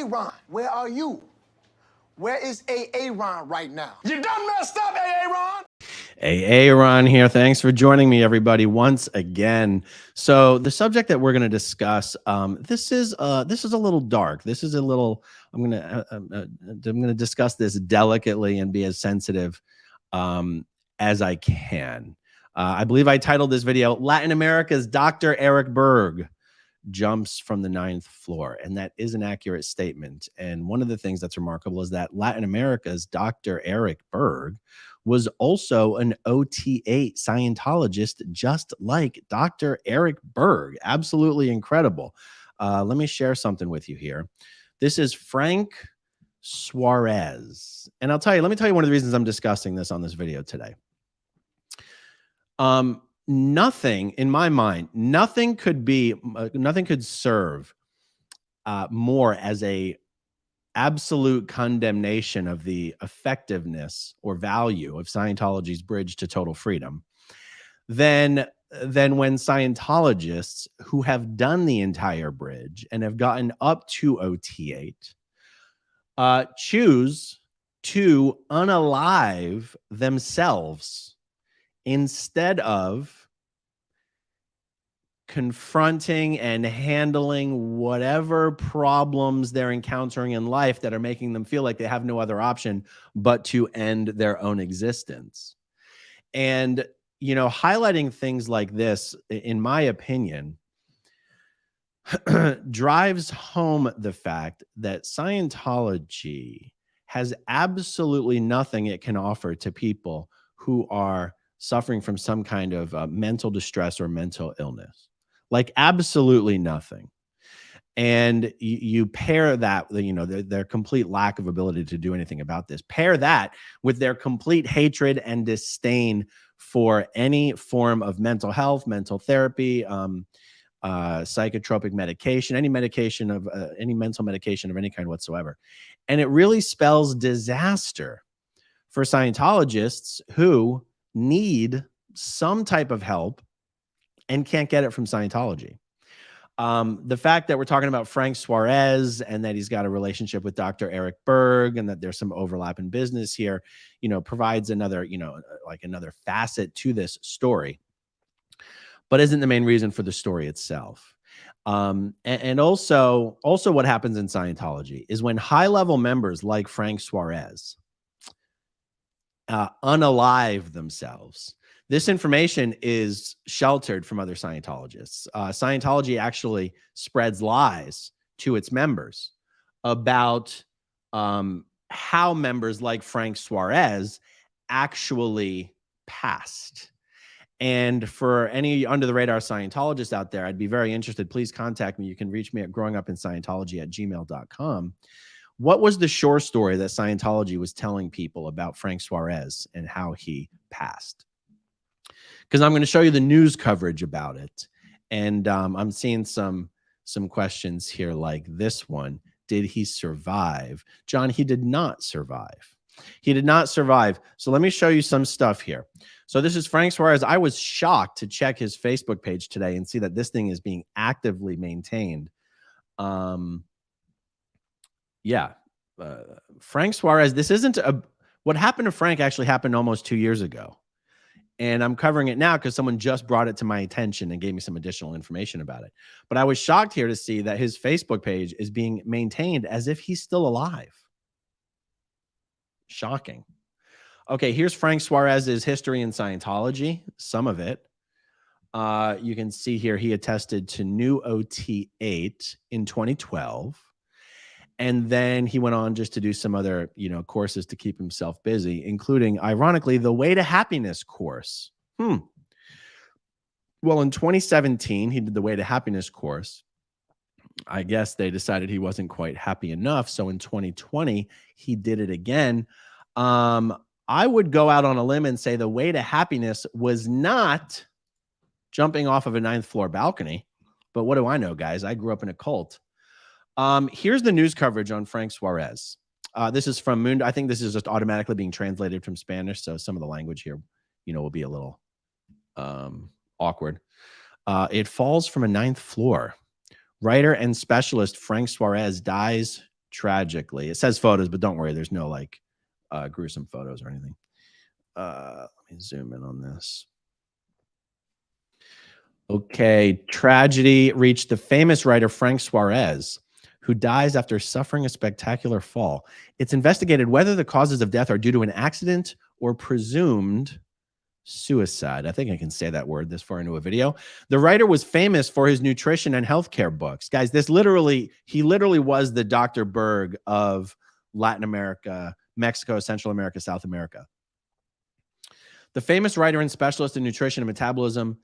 Ron, where are you? Where is Ron right now? You done messed up, Ron! Ron here. Thanks for joining me, everybody, once again. So the subject that we're going to discuss, this is a little dark. This is a little. I'm going to discuss this delicately and be as sensitive as I can. I believe I titled this video "Latin America's Dr. Berg jumps from the 9th floor," and that is an accurate statement. And one of the things that's remarkable is that Latin America's Dr. Berg was also an OT8 Scientologist, just like Dr. Berg. Absolutely incredible. Let me share something with you here. This is Frank Suarez. And let me tell you one of the reasons I'm discussing this on this video today. Nothing in my mind, nothing could serve more as a absolute condemnation of the effectiveness or value of Scientology's bridge to total freedom than when Scientologists who have done the entire bridge and have gotten up to OT8 choose to unalive themselves instead of confronting and handling whatever problems they're encountering in life that are making them feel like they have no other option but to end their own existence. And, highlighting things like this, in my opinion, drives home the fact that Scientology has absolutely nothing it can offer to people who are suffering from some kind of mental distress or mental illness. Like absolutely nothing. And you pair that, their complete lack of ability to do anything about this, pair that with their complete hatred and disdain for any form of mental health, mental therapy, psychotropic medication, any mental medication of any kind whatsoever. And it really spells disaster for Scientologists who need some type of help and can't get it from Scientology. The fact that we're talking about Frank Suarez and that he's got a relationship with Dr. Berg and that there's some overlap in business here, provides another, another facet to this story, but isn't the main reason for the story itself. And also what happens in Scientology is when high-level members like Frank Suarez unalive themselves, this information is sheltered from other Scientologists. Scientology actually spreads lies to its members about how members like Frank Suarez actually passed. And for any under-the-radar Scientologists out there, I'd be very interested. Please contact me. You can reach me at growingupinscientology@gmail.com. What was the short story that Scientology was telling people about Frank Suarez and how he passed? Because I'm going to show you the news coverage about it. And I'm seeing some questions here like this one. Did he survive? John, he did not survive. He did not survive. So let me show you some stuff here. So this is Frank Suarez. I was shocked to check his Facebook page today and see that this thing is being actively maintained. Frank Suarez, this isn't what happened to Frank actually happened almost 2 years ago. And I'm covering it now because someone just brought it to my attention and gave me some additional information about it. But I was shocked here to see that his Facebook page is being maintained as if he's still alive. Shocking. Okay, here's Frank Suarez's history in Scientology, some of it. You can see here he attested to New OT8 in 2012. And then he went on just to do some other, courses to keep himself busy, including, ironically, the Way to Happiness course. Well, in 2017, he did the Way to Happiness course. I guess they decided he wasn't quite happy enough. So in 2020, he did it again. I would go out on a limb and say the Way to Happiness was not jumping off of a 9th floor balcony. But what do I know, guys? I grew up in a cult. Here's the news coverage on Frank Suarez. This is from Mundo. I think this is just automatically being translated from Spanish, so some of the language here, will be a little awkward. It falls from a 9th floor. Writer and specialist Frank Suarez dies tragically. It says photos, but don't worry, there's no like gruesome photos or anything. Let me zoom in on this. Okay, tragedy reached the famous writer Frank Suarez, who dies after suffering a spectacular fall. It's investigated whether the causes of death are due to an accident or presumed suicide. I think I can say that word this far into a video. The writer was famous for his nutrition and healthcare books. Guys, he literally was the Dr. Berg of Latin America, Mexico, Central America, South America. The famous writer and specialist in nutrition and metabolism,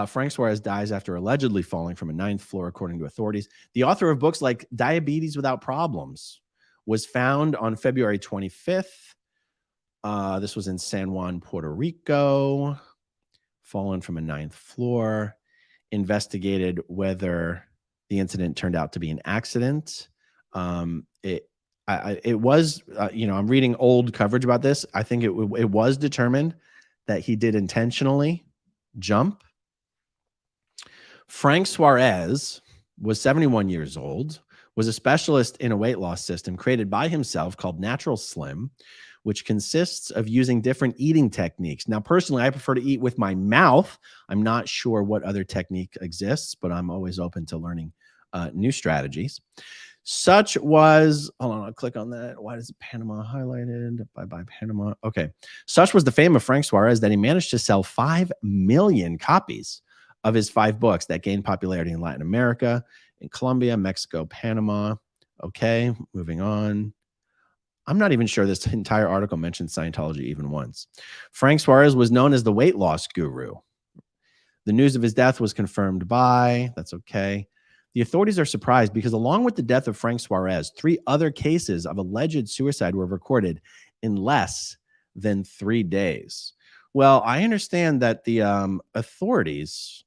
Frank Suarez dies after allegedly falling from a 9th floor, according to authorities. The author of books like Diabetes Without Problems was found on February 25th. This was in San Juan, Puerto Rico, fallen from a 9th floor, investigated whether the incident turned out to be an accident. It was, I'm reading old coverage about this. I think it was determined that he did intentionally jump. Frank Suarez was 71 years old, was a specialist in a weight loss system created by himself called Natural Slim, which consists of using different eating techniques. Now, personally, I prefer to eat with my mouth. I'm not sure what other technique exists, but I'm always open to learning new strategies. Such was, hold on, I'll click on that. Why is Panama highlighted? Bye-bye, Panama. Okay. Such was the fame of Frank Suarez that he managed to sell 5 million copies of his 5 books that gained popularity in Latin America, in Colombia, Mexico, Panama. Okay, moving on. I'm not even sure this entire article mentions Scientology even once. Frank Suarez was known as the weight loss guru. The news of his death was confirmed by, that's okay. The authorities are surprised because along with the death of Frank Suarez, 3 other cases of alleged suicide were recorded in less than 3 days. Well, I understand that the authorities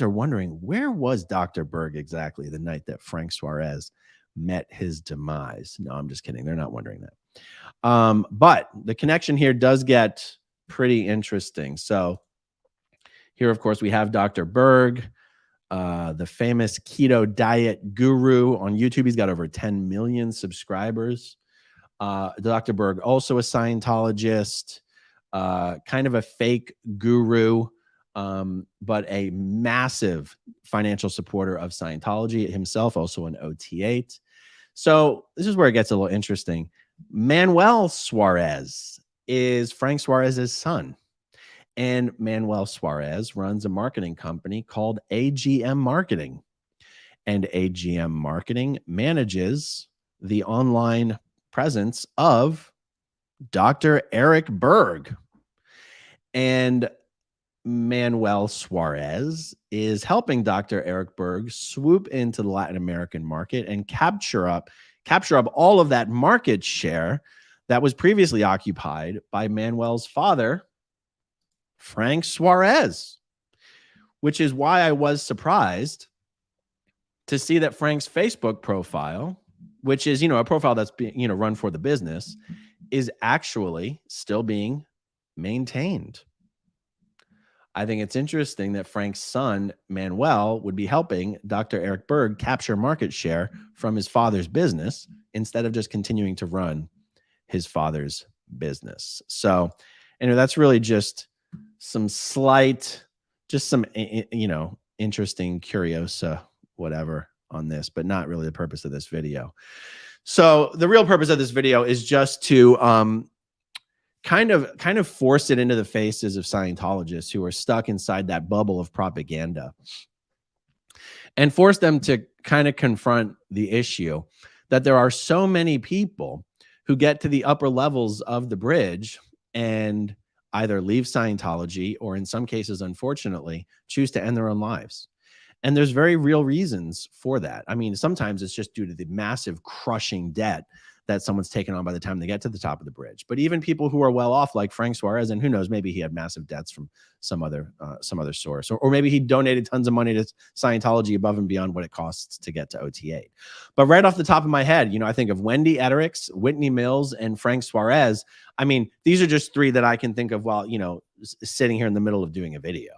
are wondering, where was Dr. Berg exactly the night that Frank Suarez met his demise? No, I'm just kidding. They're not wondering that. But the connection here does get pretty interesting. So here, of course, we have Dr. Berg, the famous keto diet guru on YouTube. He's got over 10 million subscribers. Dr. Berg, also a Scientologist, kind of a fake guru, but a massive financial supporter of Scientology himself, also an OT8. So this is where it gets a little interesting. Manuel Suarez is Frank Suarez's son. And Manuel Suarez runs a marketing company called AGM Marketing. And AGM Marketing manages the online presence of Dr. Eric Berg. And Manuel Suarez is helping Dr. Eric Berg swoop into the Latin American market and capture up all of that market share that was previously occupied by Manuel's father, Frank Suarez, which is why I was surprised to see that Frank's Facebook profile, which is, a profile that's being, run for the business, is actually still being maintained. I think it's interesting that Frank's son, Manuel, would be helping Dr. Eric Berg capture market share from his father's business instead of just continuing to run his father's business. So, that's really just some interesting curiosa, whatever on this, but not really the purpose of this video. So the real purpose of this video is just to kind of force it into the faces of Scientologists who are stuck inside that bubble of propaganda and force them to kind of confront the issue that there are so many people who get to the upper levels of the bridge and either leave Scientology or in some cases, unfortunately, choose to end their own lives. And there's very real reasons for that. I mean, sometimes it's just due to the massive crushing debt that someone's taken on by the time they get to the top of the bridge. But even people who are well off, like Frank Suarez, and who knows, maybe he had massive debts from some other source, or maybe he donated tons of money to Scientology above and beyond what it costs to get to OT8. But right off the top of my head, I think of Wendy Edericks, Whitney Mills, and Frank Suarez. I mean, these are just 3 that I can think of while, sitting here in the middle of doing a video.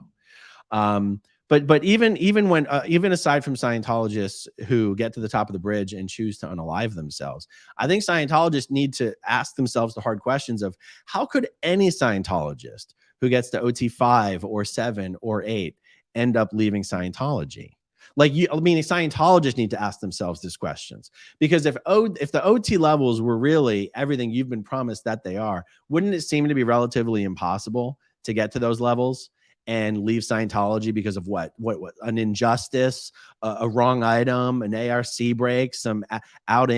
But But even when even aside from Scientologists who get to the top of the bridge and choose to unalive themselves, I think Scientologists need to ask themselves the hard questions of how could any Scientologist who gets to OT 5 or 7 or 8 end up leaving Scientology? Like, I mean, Scientologists need to ask themselves these questions, because if the OT levels were really everything you've been promised that they are, wouldn't it seem to be relatively impossible to get to those levels and leave Scientology because of what an injustice, a wrong item, an ARC break, some out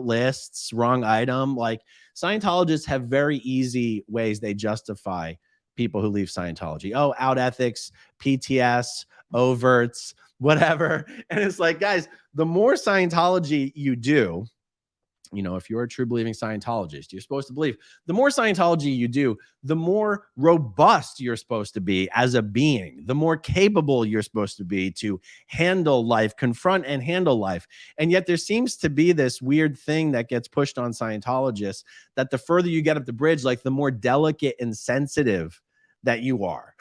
lists, wrong item? Like, Scientologists have very easy ways they justify people who leave Scientology. Oh, out ethics, PTS, overts, whatever. And it's like, guys, the more Scientology you do, you know, if you're a true believing Scientologist, you're supposed to believe the more Scientology you do, the more robust you're supposed to be as a being, the more capable you're supposed to be to handle life, confront and handle life. And yet there seems to be this weird thing that gets pushed on Scientologists that the further you get up the bridge, like the more delicate and sensitive that you are.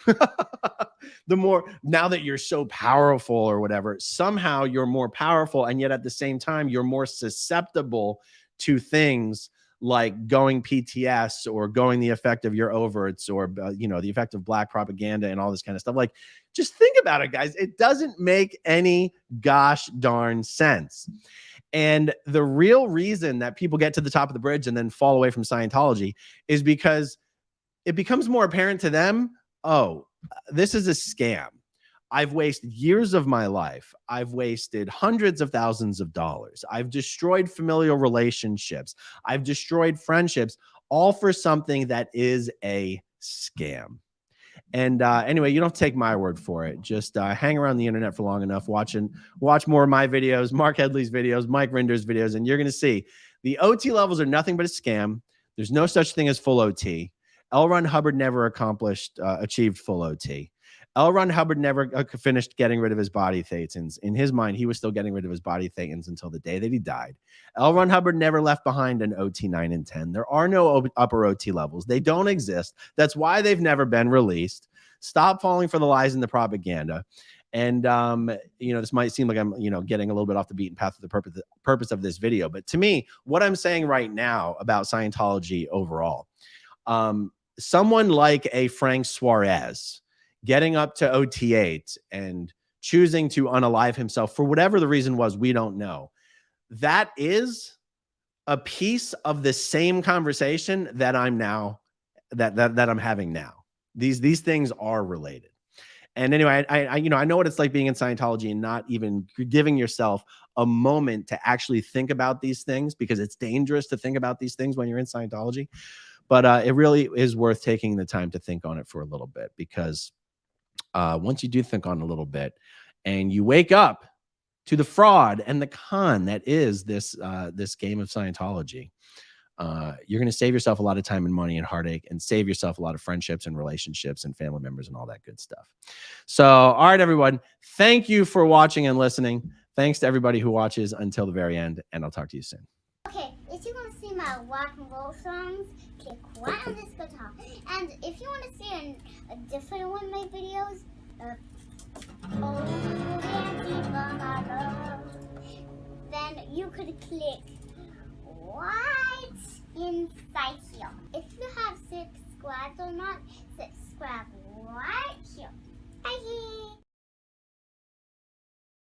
The more, now that you're so powerful or whatever, somehow you're more powerful, and yet at the same time you're more susceptible to things like going PTS or going the effect of your overts, or you know, the effect of black propaganda and all this kind of stuff. Like, just think about it, guys. It doesn't make any gosh darn sense. And the real reason that people get to the top of the bridge and then fall away from Scientology is because it becomes more apparent to them, oh, this is a scam. I've wasted years of my life. I've wasted hundreds of thousands of dollars. I've destroyed familial relationships. I've destroyed friendships, all for something that is a scam. And anyway, you don't take my word for it. Just hang around the internet for long enough, watch more of my videos, Mark Headley's videos, Mike Rinder's videos, and you're going to see the OT levels are nothing but a scam. There's no such thing as full OT. L. Ron Hubbard never achieved full OT. L. Ron Hubbard never finished getting rid of his body thetans. In his mind, he was still getting rid of his body thetans until the day that he died. L. Ron Hubbard never left behind an OT 9 and 10. There are no upper OT levels. They don't exist. That's why they've never been released. Stop falling for the lies and the propaganda. And, you know, this might seem like I'm, you know, getting a little bit off the beaten path of the purpose of this video. But to me, what I'm saying right now about Scientology overall, someone like a Frank Suarez getting up to OT8 and choosing to unalive himself for whatever the reason was, we don't know. That is a piece of the same conversation that I'm now that I'm having now. These things are related. And anyway, I know what it's like being in Scientology and not even giving yourself a moment to actually think about these things, because it's dangerous to think about these things when you're in Scientology. But it really is worth taking the time to think on it for a little bit, because once you do think on it a little bit and you wake up to the fraud and the con that is this game of Scientology, you're going to save yourself a lot of time and money and heartache, and save yourself a lot of friendships and relationships and family members and all that good stuff. So, all right, everyone, thank you for watching and listening. Thanks to everybody who watches until the very end, and I'll talk to you soon. Okay, if you want to see my rock and roll songs, click right on this guitar. And if you want to see a different one of my videos, then you could click right inside here. If you have subscribed or not, subscribe right here. Bye.